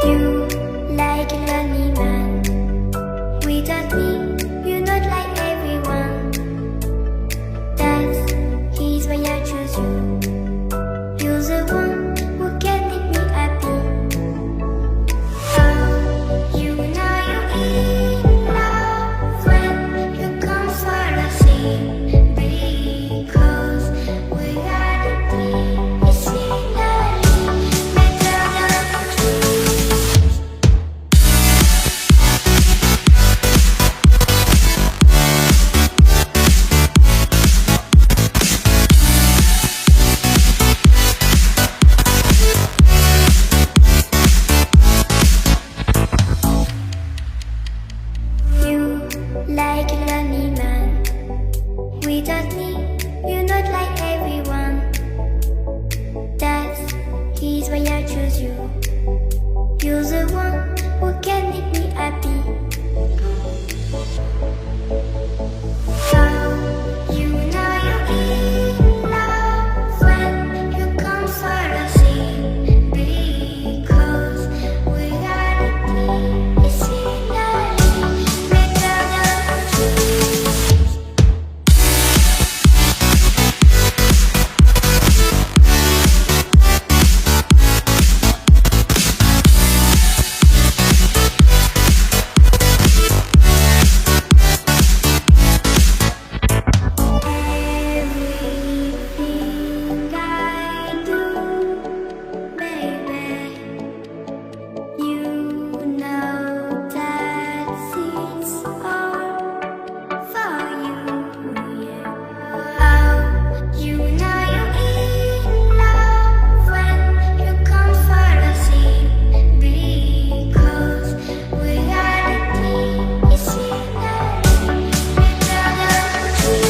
You like a lonely man. Without me, you're not like everyone. That's he's why I choose you. You're the one who can make me happy. Oh, you know you're in love when you come for the sea. Because we are the three, it's finally Matairial Craft. You like a lonely man. Without me, you're not like everyone. That's he's why I choose you. You're the one who can make me happy. Oh, you know you're in love when you come for the sea. Because we are the three, it's finally Matairial Craft. Everything I do, baby, you know that it's all for you, yeah. Oh, you know you're in love when you come for the sea. Because we are the three, it's finally Matairial Craft.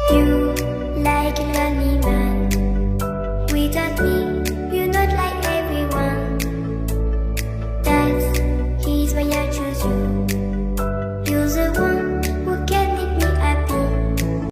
You